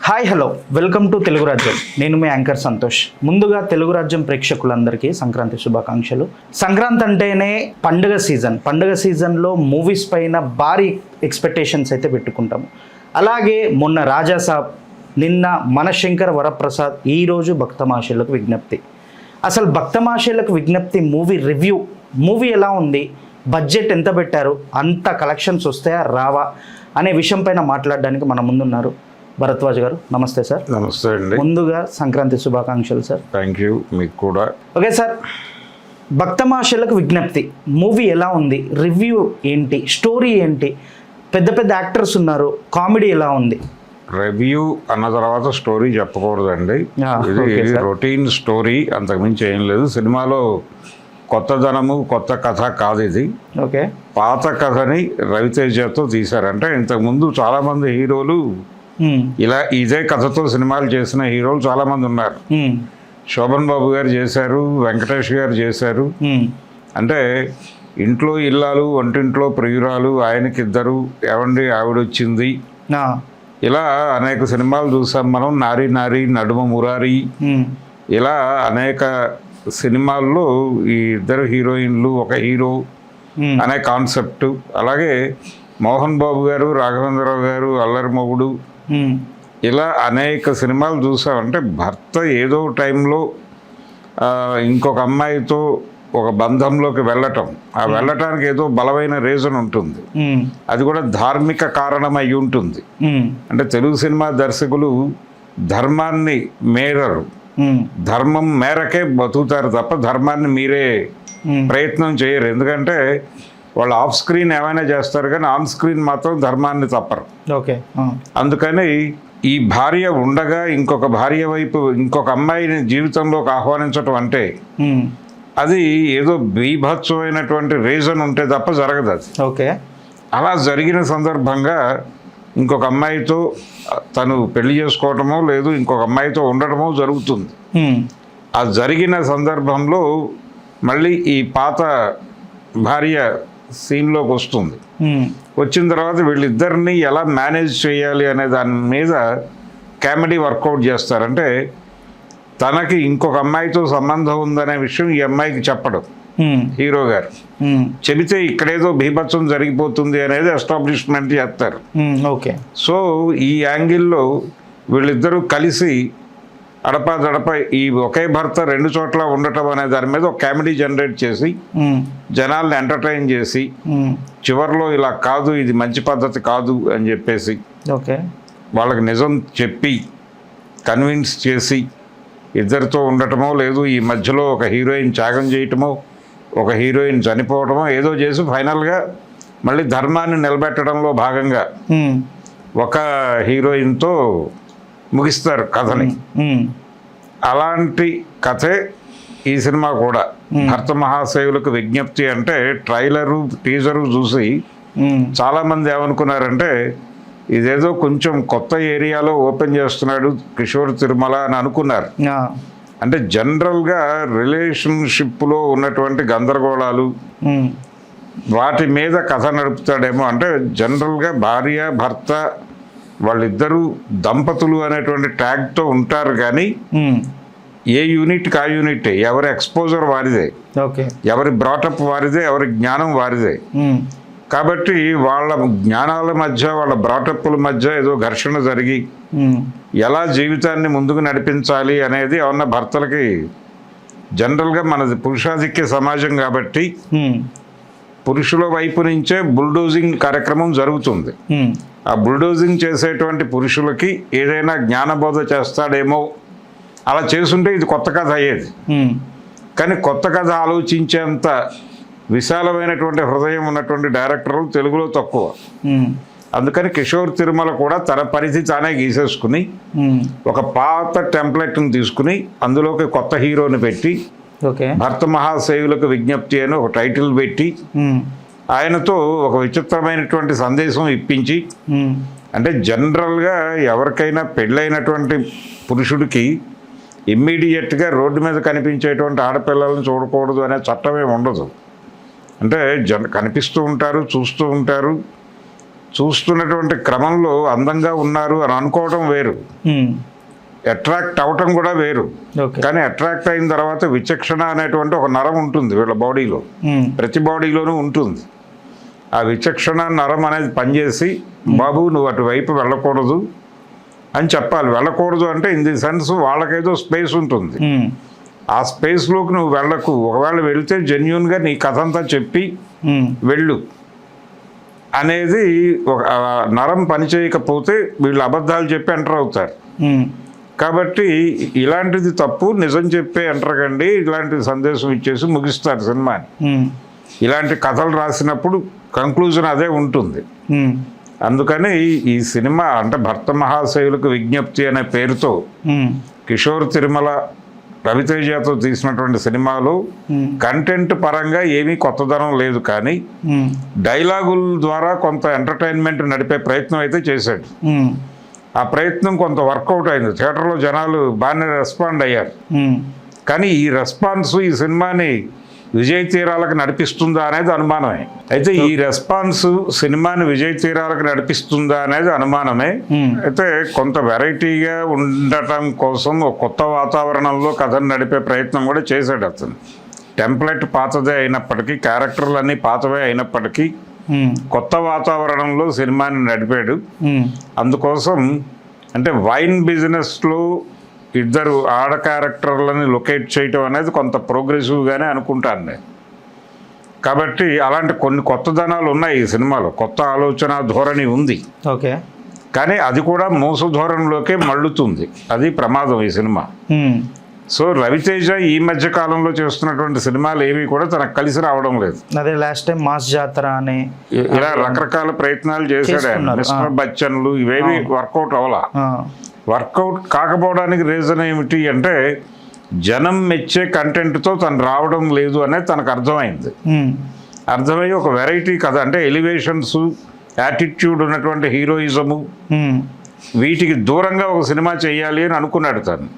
Hi hello welcome to Telugu రాజ్యం. నేను మీ anchor Santosh. ముందుగా తెలుగు రాజ్యం ప్రేక్షకులందరికీ సంక్రాంతి శుభాకాంక్షలు. సంక్రాంతి అంటేనే పండుగ సీజన్లో మూవీస్ పైన భారీ ఎక్స్పెక్టేషన్స్ అయితే పెట్టుకుంటాము. అలాగే మొన్న రాజాసాబ్, నిన్న మనశంకర వరప్రసాద్, ఈరోజు భక్తమాషేలకు విజ్ఞప్తి. అసలు భక్తమాషేలకు విజ్ఞప్తి మూవీ ఎలా ఉంది, బడ్జెట్ ఎంత పెట్టారు, అంత కలెక్షన్స్ వస్తాయా రావా అనే విషయం పైన మాట్లాడడానికి మన ముందున్నారు భరద్వాజ్ గారు. నమస్తే సార్. నమస్తే అండి. ముందుగా సంక్రాంతి శుభాకాంక్షలు సార్. థ్యాంక్ యూ, మీకు కూడా. ఓకే సార్, భక్తమాషేలకు విజ్ఞప్తి మూవీ ఎలా ఉంది, రివ్యూ ఏంటి, స్టోరీ ఏంటి, పెద్ద పెద్ద యాక్టర్స్ ఉన్నారు, కామెడీ ఎలా ఉంది? రివ్యూ అన్న తర్వాత స్టోరీ చెప్పకూడదండి. ఇది రొటీన్ స్టోరీ, అంతకుమించి ఏం లేదు. సినిమాలో కొత్తదనము కొత్త కథ కాదు ఇది. ఓకే, పాత కథని రవితేజతో తీశారంటే ఇంతకుముందు చాలామంది హీరోలు ఇలా ఇదే కథతో సినిమాలు చేసిన హీరోలు చాలామంది ఉన్నారు. శోభన్ బాబు గారు చేశారు, వెంకటేష్ గారు చేశారు. అంటే ఇంట్లో ఇల్లాలు, వంటింట్లో ప్రియురాలు, ఆయనకిద్దరు, ఏవండి ఆవిడొచ్చింది, ఇలా అనేక సినిమాలు చూసాం మనం. నారీ నారీ, నడుమ మురారి, ఇలా అనేక సినిమాల్లో ఈ ఇద్దరు హీరోయిన్లు ఒక హీరో అనే కాన్సెప్ట్. అలాగే మోహన్ బాబు గారు, రాఘవేంద్రరావు గారు, అల్లరి మొగుడు, ఇలా అనేక సినిమాలు చూసామంటే భర్త ఏదో టైంలో ఇంకొక అమ్మాయితో ఒక బంధంలోకి వెళ్ళటం, ఆ వెళ్ళటానికి ఏదో బలమైన రీజన్ ఉంటుంది. అది కూడా ధార్మిక కారణం అయి ఉంటుంది. అంటే తెలుగు సినిమా దర్శకులు ధర్మాన్ని మేరరు, ధర్మం మేరకే బతుకుతారు తప్ప ధర్మాన్ని మీరే ప్రయత్నం చేయరు. ఎందుకంటే వాళ్ళు ఆఫ్ స్క్రీన్ ఏమైనా చేస్తారు కానీ ఆన్ స్క్రీన్ మాత్రం ధర్మాన్ని తప్పరు. ఓకే, అందుకని ఈ భార్య ఉండగా ఇంకొక భార్య వైపు ఇంకొక అమ్మాయిని జీవితంలోకి ఆహ్వానించటం అంటే అది ఏదో బీభత్సమైనటువంటి రీజన్ ఉంటే తప్ప జరగదు అది. ఓకే, అలా జరిగిన సందర్భంగా ఇంకొక అమ్మాయితో తను పెళ్లి చేసుకోవటమో లేదు ఇంకొక అమ్మాయితో ఉండటమో జరుగుతుంది. ఆ జరిగిన సందర్భంలో మళ్ళీ ఈ పాత భార్య సీన్లోకి వస్తుంది. వచ్చిన తర్వాత వీళ్ళిద్దరిని ఎలా మేనేజ్ చేయాలి అనే దాని మీద కామెడీ వర్కౌట్ చేస్తారంటే తనకి ఇంకొక అమ్మాయితో సంబంధం ఉందనే విషయం ఈ అమ్మాయికి చెప్పడం హీరో గారు. చెబితే ఇక్కడేదో బీభత్సం జరిగిపోతుంది అనేది ఎస్టాబ్లిష్మెంట్ చేస్తారు. ఓకే, సో ఈ యాంగిల్లో వీళ్ళిద్దరూ కలిసి అడపా ఈ ఒకే భర్త రెండు చోట్ల ఉండటం అనే దాని మీద ఒక కామెడీ జనరేట్ చేసి జనాల్ని ఎంటర్టైన్ చేసి చివరిలో ఇలా కాదు, ఇది మంచి పద్ధతి కాదు అని చెప్పేసి ఓకే వాళ్ళకి నిజం చెప్పి కన్విన్స్ చేసి ఇద్దరితో ఉండటమో లేదు ఈ మధ్యలో ఒక హీరోయిన్ త్యాగం చేయటమో ఒక హీరోయిన్ చనిపోవటమో ఏదో చేసి ఫైనల్గా మళ్ళీ ధర్మాన్ని నిలబెట్టడంలో భాగంగా ఒక హీరోయిన్తో ముగిస్తారు కథని. అలాంటి కథే ఈ సినిమా కూడా. భర్త మహాశయులకు విజ్ఞప్తి అంటే ట్రైలరు టీజరు చూసి చాలామంది ఏమనుకున్నారంటే ఇదేదో కొంచెం కొత్త ఏరియాలో ఓపెన్ చేస్తున్నాడు కిషోర్ తిరుమల అని అనుకున్నారు. అంటే జనరల్గా రిలేషన్షిప్లో ఉన్నటువంటి గందరగోళాలు వాటి మీద కథ నడుపుతాడేమో. అంటే జనరల్గా భార్య భర్త వాళ్ళిద్దరూ దంపతులు అనేటువంటి ట్యాగ్తో ఉంటారు కానీ ఏ యూనిట్కి ఆ యూనిట్, ఎవరి ఎక్స్పోజర్ వారిదే, ఎవరి బ్రాటప్ వారిదే, ఎవరి జ్ఞానం వారిదే. కాబట్టి వాళ్ళ జ్ఞానాల మధ్య వాళ్ళ బ్రాటప్ల మధ్య ఏదో ఘర్షణ జరిగి ఎలా జీవితాన్ని ముందుకు నడిపించాలి అనేది ఏమన్నా భర్తలకి జనరల్గా మనది పురుషాధిక్య సమాజం కాబట్టి పురుషుల వైపు నుంచే బుల్డోజింగ్ కార్యక్రమం జరుగుతుంది. ఆ బుల్డోజింగ్ చేసేటువంటి పురుషులకి ఏదైనా జ్ఞానబోధ చేస్తాడేమో, అలా చేసుంటే ఇది కొత్త కథ అయ్యేది. కానీ కొత్త కథ ఆలోచించేంత విశాలమైనటువంటి హృదయం ఉన్నటువంటి డైరెక్టర్లు తెలుగులో తక్కువ. అందుకని కిషోర్ తిరుమల కూడా తన పరిధి తానే గీసేసుకుని ఒక పాత టెంప్లెట్ని తీసుకుని అందులోకి కొత్త హీరోని పెట్టి భర్త మహాశయులకు విజ్ఞప్తి అని ఒక టైటిల్ పెట్టి ఆయనతో ఒక విచిత్రమైనటువంటి సందేశం ఇప్పించి, అంటే జనరల్గా ఎవరికైనా పెళ్ళైనటువంటి పురుషుడికి ఇమ్మీడియట్గా రోడ్డు మీద కనిపించేటువంటి ఆడపిల్లలను చూడకూడదు అనే చట్టమే ఉండదు. అంటే కనిపిస్తూ ఉంటారు, చూస్తూ ఉంటారు, చూస్తున్నటువంటి క్రమంలో అందంగా ఉన్నారు అని అనుకోవడం వేరు, అట్రాక్ట్ అవటం కూడా వేరు. ఓకే. కానీ అట్రాక్ట్ అయిన తర్వాత విచక్షణ అనేటువంటి ఒక నరం ఉంటుంది వీళ్ళ బాడీలో, ప్రతి బాడీలోనూ ఉంటుంది. ఆ విచక్షణ నరం అనేది పనిచేసి బాబు నువ్వు అటువైపు వెళ్ళకూడదు అని చెప్పాలి. వెళ్ళకూడదు అంటే ఇన్ ది సెన్స్ వాళ్ళకేదో స్పేస్ ఉంటుంది, ఆ స్పేస్లోకి నువ్వు వెళ్ళకు. ఒకవేళ వెళితే జెన్యున్గా నీ కథ అంతా చెప్పి వెళ్ళు అనేది ఒక నరం పనిచేయకపోతే వీళ్ళు అబద్ధాలు చెప్పి ఎంటర్ అవుతారు. కాబట్టి ఇలాంటిది తప్పు, నిజం చెప్పే ఎంటరకండి, ఇలాంటి సందేశం ఇచ్చేసి ముగిస్తారు సినిమాని. ఇలాంటి కథలు రాసినప్పుడు కంక్లూజన్ అదే ఉంటుంది. అందుకని ఈ సినిమా అంటే భర్త మహాశయులకు విజ్ఞప్తి అనే పేరుతో కిషోర్ తిరుమల రవితేజతో తీసినటువంటి సినిమాలో కంటెంట్ పరంగా ఏమీ కొత్తదనం లేదు, కానీ డైలాగుల ద్వారా కొంత ఎంటర్టైన్మెంట్ నడిపే ప్రయత్నం అయితే చేశాడు. ఆ ప్రయత్నం కొంత వర్కౌట్ అయింది, థియేటర్లో జనాలు బాగానే రెస్పాండ్ అయ్యారు. కానీ ఈ రెస్పాన్స్ ఈ సినిమాని విజయ తీరాలకు నడిపిస్తుందా అనేది అనుమానమే. అయితే ఈ రెస్పాన్స్ సినిమాని విజయ తీరాలకు నడిపిస్తుందా అనేది అనుమానమే. అయితే కొంత వెరైటీగా ఉండటం కోసం ఒక కొత్త వాతావరణంలో కథను నడిపే ప్రయత్నం కూడా చేశాడు అతను. టెంప్లెట్ పాతదే అయినప్పటికీ, క్యారెక్టర్లు అన్నీ పాతవే అయినప్పటికీ కొత్త వాతావరణంలో సినిమాని నడిపాడు. అందుకోసం అంటే వైన్ బిజినెస్లో ఇద్దరు ఆడ క్యారెక్టర్లని లొకేట్ చేయటం అనేది కొంత ప్రోగ్రెసివ్గానే అనుకుంటాను నేను. కాబట్టి అలాంటి కొన్ని కొత్తదనాలు ఉన్నాయి ఈ సినిమాలో, కొత్త ఆలోచన ధోరణి ఉంది. ఓకే. కానీ అది కూడా మోస ధోరణిలోకే మళ్ళుతుంది, అది ప్రమాదం ఈ సినిమా. సో రవితేజ ఈ మధ్య కాలంలో చేస్తున్నటువంటి సినిమాలు ఏవి కూడా తనకు కలిసి రావడం లేదు. అదే లాస్ట్ టైం మాస్ జాతర అని ఇలా రకరకాల ప్రయత్నాలు చేశాడు ఆయన. మిస్టర్ బచ్చన్లు ఇవేవి వర్కౌట్ అవ్వాల. వర్కౌట్ కాకపోవడానికి రీజన్ ఏమిటి అంటే జనం మెచ్చే కంటెంట్తో తను రావడం లేదు అనేది తనకు అర్థమైంది. అర్థమయ్యి ఒక వెరైటీ కథ అంటే ఎలివేషన్స్, యాటిట్యూడ్ ఉన్నటువంటి హీరోయిజము, వీటికి దూరంగా ఒక సినిమా చేయాలి అని అనుకున్నాడు తను.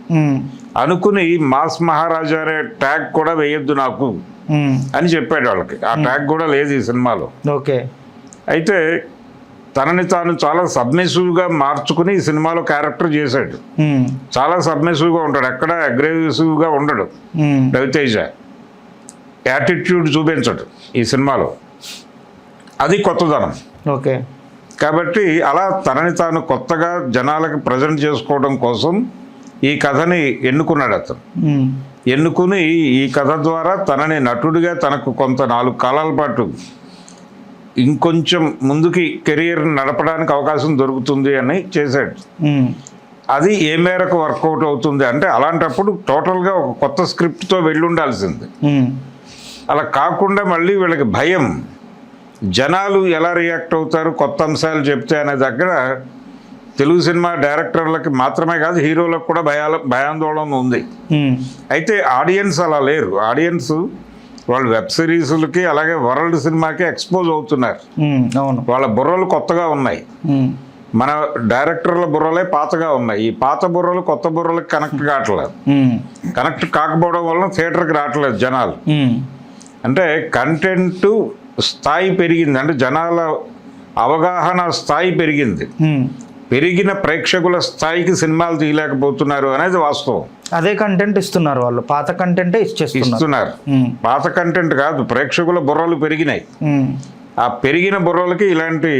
అనుకుని మాస్ మహారాజా అనే ట్యాగ్ కూడా వేయొద్దు నాకు అని చెప్పాడు వాళ్ళకి. ఆ ట్యాగ్ కూడా లేదు ఈ సినిమాలో. ఓకే. అయితే తనని తాను చాలా సబ్మిసివ్గా మార్చుకుని ఈ సినిమాలో క్యారెక్టర్ చేశాడు. చాలా సబ్మిసివ్గా ఉంటాడు, ఎక్కడ అగ్రెసివ్గా ఉండడు రవితేజ. యాటిట్యూడ్ చూపించడు ఈ సినిమాలో, అది కొత్తదనం. ఓకే. కాబట్టి అలా తనని తాను కొత్తగా జనాలకు ప్రజెంట్ చేసుకోవడం కోసం ఈ కథని ఎన్నుకున్నాడు అతను. ఎన్నుకుని ఈ కథ ద్వారా తనని నటుడిగా తనకు కొంత 4 కాలాల పాటు ఇంకొంచెం ముందుకి కెరియర్ నడపడానికి అవకాశం దొరుకుతుంది అని చేశాడు. అది ఏ మేరకు వర్కౌట్ అవుతుంది అంటే అలాంటప్పుడు టోటల్గా ఒక కొత్త స్క్రిప్ట్తో వెళ్ళి ఉండాల్సింది. అలా కాకుండా మళ్ళీ వీళ్ళకి భయం, జనాలు ఎలా రియాక్ట్ అవుతారు కొత్త అంశాలు చెప్తే అనే దగ్గర తెలుగు సినిమా డైరెక్టర్లకి మాత్రమే కాదు హీరోలకు కూడా భయాందోళన ఉంది. అయితే ఆడియన్స్ అలా లేరు. ఆడియన్స్ వాళ్ళు వెబ్ సిరీస్లకి అలాగే వరల్డ్ సినిమాకి ఎక్స్పోజ్ అవుతున్నారు. వాళ్ళ బుర్రలు కొత్తగా ఉన్నాయి, మన డైరెక్టర్ల బుర్రలే పాతగా ఉన్నాయి. ఈ పాత బుర్రలు కొత్త బుర్రలకి కనెక్ట్ కావట్లేదు. కనెక్ట్ కాకపోవడం వలన థియేటర్కి రావట్లేదు జనాలు. అంటే కంటెంట్ స్థాయి పెరిగింది, అంటే జనాల అవగాహన స్థాయి పెరిగింది. పెరిగిన ప్రేక్షకుల స్థాయికి సినిమాలు తీయలేకపోతున్నారు అనేది వాస్తవం. అదే కంటెంట్ ఇస్తున్నారు వాళ్ళు, పాత కంటెంటే ఇస్తున్నారు. పాత కంటెంట్ కాదు, ప్రేక్షకుల బుర్రలు పెరిగినాయి. ఆ పెరిగిన బుర్రలకి ఇలాంటి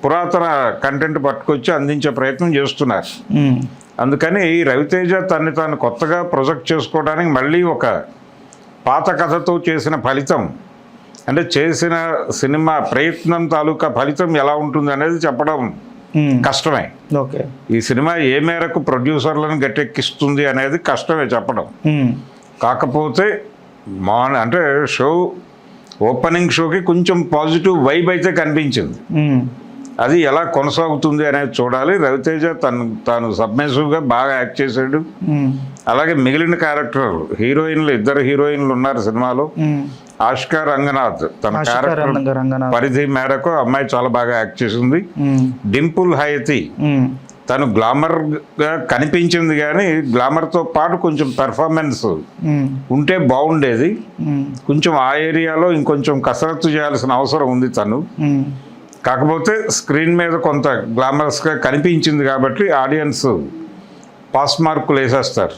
పురాతన కంటెంట్ పట్టుకొచ్చి అందించే ప్రయత్నం చేస్తున్నారు. అందుకని రవితేజ తన్ని తాను కొత్తగా ప్రొజెక్ట్ చేసుకోవడానికి మళ్ళీ ఒక పాత కథతో చేసిన ఫలితం, అంటే చేసిన సినిమా ప్రయత్నం తాలూకా ఫలితం ఎలా ఉంటుంది అనేది చెప్పడం కష్టమే. ఓకే. ఈ సినిమా ఏ మేరకు ప్రొడ్యూసర్లను గట్టెక్కిస్తుంది అనేది కష్టమే చెప్పడం. కాకపోతే అంటే షో ఓపెనింగ్ షోకి కొంచెం పాజిటివ్ వైబ్ అయితే కనిపించింది. అది ఎలా కొనసాగుతుంది అనేది చూడాలి. రవితేజ తాను సబ్మిసివ్గా బాగా యాక్ట్ చేశాడు. అలాగే మిగిలిన క్యారెక్టర్ హీరోయిన్లు, 2 హీరోయిన్లు ఉన్నారు సినిమాలో. ఆష్కా రంగనాథ్ తన క్యారెక్టర్ పరిధి మేరకు అమ్మాయి చాలా బాగా యాక్ట్ చేసింది. డింపుల్ హయతి తను గ్లామర్గా కనిపించింది, కానీ గ్లామర్తో పాటు కొంచెం పెర్ఫార్మెన్స్ ఉంటే బాగుండేది. కొంచెం ఆ ఏరియాలో ఇంకొంచెం కసరత్తు చేయాల్సిన అవసరం ఉంది తను. కాకపోతే స్క్రీన్ మీద కొంత గ్లామరస్గా కనిపించింది కాబట్టి ఆడియన్స్ పాస్ మార్కులు వేసేస్తారు.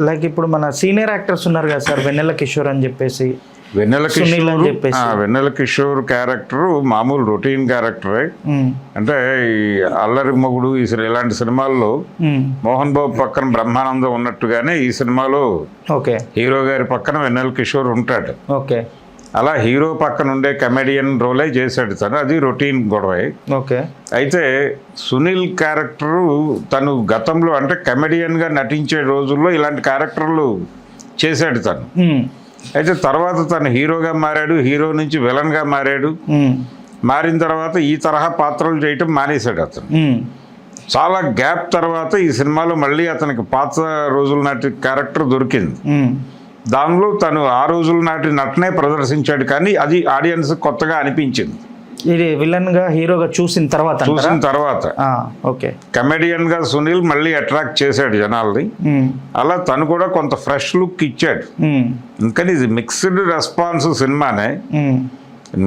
లైక్ ఇప్పుడు మన సీనియర్ యాక్టర్స్ ఉన్నారు కదా సార్, వెన్నెల కిషోర్ అని చెప్పేసి, సునీల్ అని చెప్పేసి. వెన్నెల కిషోర్ క్యారెక్టర్ మామూలు రొటీన్ క్యారెక్టరే. అంటే ఈ అల్లరి మొగుడు ఇలాంటి సినిమాల్లో మోహన్ బాబు పక్కన బ్రహ్మానందం ఉన్నట్టుగానే ఈ సినిమాలో ఓకే హీరో గారి పక్కన వెన్నెల కిషోర్ ఉంటాడు. ఓకే, అలా హీరో పక్కన ఉండే కమెడియన్ రోలే చేశాడు తను, అది రొటీన్ గొడవే. ఓకే, అయితే సునీల్ క్యారెక్టరు తను గతంలో అంటే కమెడియన్గా నటించే రోజుల్లో ఇలాంటి క్యారెక్టర్లు చేశాడు తను. అయితే తర్వాత తను హీరోగా మారాడు, హీరో నుంచి విలన్గా మారాడు. మారిన తర్వాత ఈ తరహా పాత్రలు చేయటం మానేశాడు అతను. చాలా గ్యాప్ తర్వాత ఈ సినిమాలో మళ్ళీ అతనికి పాత రోజుల నాటి క్యారెక్టర్ దొరికింది. దానిలో తను ఆ రోజుల నాటి నటనే ప్రదర్శించాడు, కానీ అది ఆడియన్స్ కొత్తగా అనిపించింది. ఇది విలన్ గా హీరోగా చూసిన తర్వాత ఓకే, కమెడియన్ గా సునీల్ మళ్ళీ అట్రాక్ట్ చేశాడు జనాల్ని. అలా తను కూడా కొంత ఫ్రెష్ లుక్ ఇచ్చాడు. ఇంకా ఇది మిక్స్డ్ రెస్పాన్స్ సినిమానే.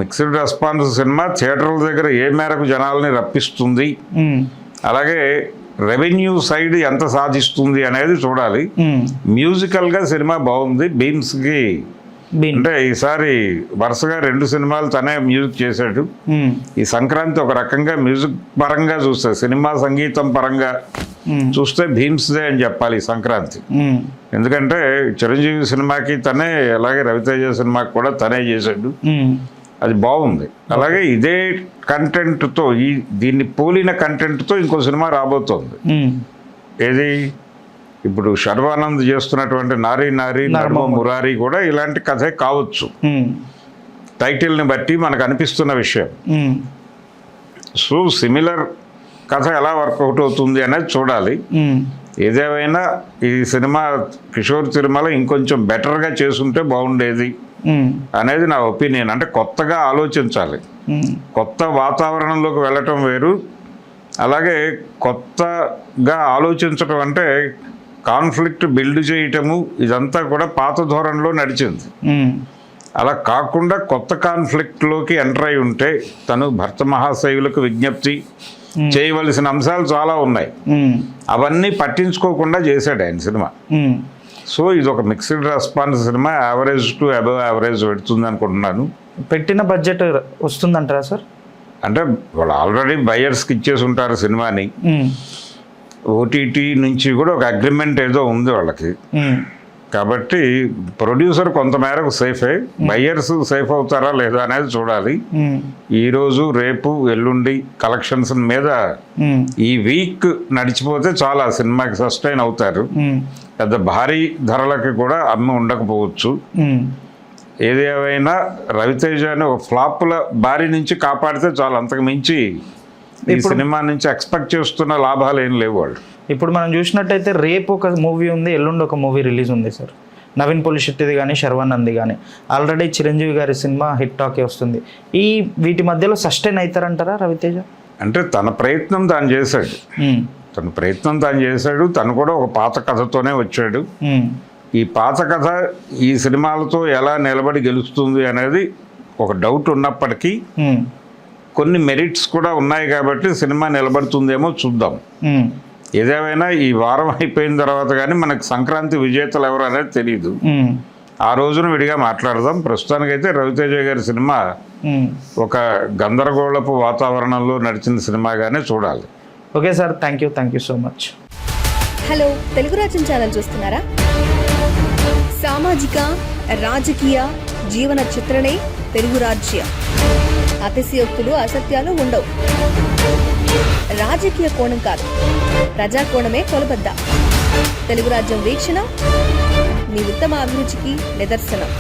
మిక్స్డ్ రెస్పాన్స్ సినిమా థియేటర్ల దగ్గర ఏ మేరకు జనాల్ని రప్పిస్తుంది, అలాగే రెవెన్యూ సైడ్ ఎంత సాధిస్తుంది అనేది చూడాలి. మ్యూజికల్ గా సినిమా బాగుంది. బీమ్స్ కి అంటే ఈసారి వరుసగా 2 సినిమాలు తనే మ్యూజిక్ చేశాడు. ఈ సంక్రాంతి ఒక రకంగా మ్యూజిక్ పరంగా చూస్తే, సినిమా సంగీతం పరంగా చూస్తే భీమ్స్దే అని చెప్పాలి ఈ సంక్రాంతి. ఎందుకంటే చిరంజీవి సినిమాకి తనే, అలాగే రవితేజ సినిమాకి కూడా తనే చేశాడు. అది బాగుంది. అలాగే ఇదే కంటెంట్తో, దీన్ని పోలిన కంటెంట్తో ఇంకో సినిమా రాబోతోంది. ఏది ఇప్పుడు శర్వానంద్ చేస్తున్నటువంటి నారీ నారీ నర్మ మురారి కూడా ఇలాంటి కథే కావచ్చు. టైటిల్ని బట్టి మనకు అనిపిస్తున్న విషయం. సో సిమిలర్ కథ ఎలా వర్కౌట్ అవుతుంది అనేది చూడాలి. ఏదేమైనా ఈ సినిమా కిషోర్ తిరుమల ఇంకొంచెం బెటర్గా చేసుంటే బాగుండేది అనేది నా ఒపీనియన్. అంటే కొత్తగా ఆలోచించాలి. కొత్త వాతావరణంలోకి వెళ్ళటం వేరు, అలాగే కొత్తగా ఆలోచించటం అంటే కాన్ఫ్లిక్ట్ బిల్డ్ చేయటము, ఇదంతా కూడా పాత ధోరణిలో నడిచింది. అలా కాకుండా కొత్త కాన్ఫ్లిక్ట్లోకి ఎంటర్ అయి ఉంటే తను భర్త మహాశయులకు విజ్ఞప్తి చేయవలసిన అంశాలు చాలా ఉన్నాయి. అవన్నీ పట్టించుకోకుండా చేశాడు ఆయన సినిమా. సో ఇది ఒక mixed response cinema. Average to above average పెడుతుంది అనుకుంటున్నాను. పెట్టిన బడ్జెట్ వస్తుందంటారా సార్? అంటే వాళ్ళు ఆల్రెడీ బయర్స్కి ఇచ్చేసి ఉంటారు సినిమాని. ఓటీటీ నుంచి కూడా ఒక అగ్రిమెంట్ ఏదో ఉంది వాళ్ళకి. కాబట్టి ప్రొడ్యూసర్ కొంతమేరకు సేఫే, బయ్యర్స్ సేఫ్ అవుతారా లేదా అనేది చూడాలి. ఈరోజు రేపు ఎల్లుండి కలెక్షన్స్ మీద ఈ వీక్ నడిచిపోతే చాలా సినిమాకి సస్టైన్ అవుతారు. పెద్ద భారీ ధరలకి కూడా అమ్మి ఉండకపోవచ్చు. ఏది ఏమైనా రవితేజని ఒక ఫ్లాప్ల బారి నుంచి కాపాడితే చాలా, అంతకు మించి ఈ సినిమా నుంచి ఎక్స్పెక్ట్ చేస్తున్న లాభాలు ఏం లేవు వాళ్ళు. ఇప్పుడు మనం చూసినట్టయితే రేపు ఒక మూవీ ఉంది, ఎల్లుండి ఒక మూవీ రిలీజ్ ఉంది సార్. నవీన్ పొలిశెట్టిది కానీ శర్వానంద్ది కానీ. ఆల్రెడీ చిరంజీవి గారి సినిమా హిట్ టాకే వస్తుంది. వీటి మధ్యలో సస్టైన్ అవుతారంటారా రవితేజ? అంటే తన ప్రయత్నం తాను చేశాడు. తను కూడా ఒక పాత కథతోనే వచ్చాడు. ఈ పాత కథ ఈ సినిమాలతో ఎలా నిలబడి గెలుస్తుంది అనేది ఒక డౌట్ ఉన్నప్పటికీ కొన్ని మెరిట్స్ కూడా ఉన్నాయి కాబట్టి సినిమా నిలబడుతుందేమో చూద్దాం. ఏదేమైనా ఈ వారం అయిపోయిన తర్వాత కానీ మనకు సంక్రాంతి విజేతలు ఎవరు అనేది తెలియదు. ఆ రోజున విడిగా మాట్లాడదాం. ప్రస్తుతానికైతే రవితేజ గారి సినిమా ఒక గందరగోళపు వాతావరణంలో నడిచిన సినిమాగానే చూడాలి. Okay sir, thank you so much. Hello, Telugu రాజ్యం ఛానల్ చూస్తున్నారా? సామాజిక, రాజకీయ, జీవన చిత్రణే తెలుగు రాజ్యం. అతిశయోక్తులు, అసత్యాలు ఉండవు. రాజకీయ కోణం కాదు, ప్రజా కోణమే కొలబద్ద. తెలుగు రాజ్యం వీక్షణ మీ ఉత్తమ అభిరుచికి నిదర్శనం.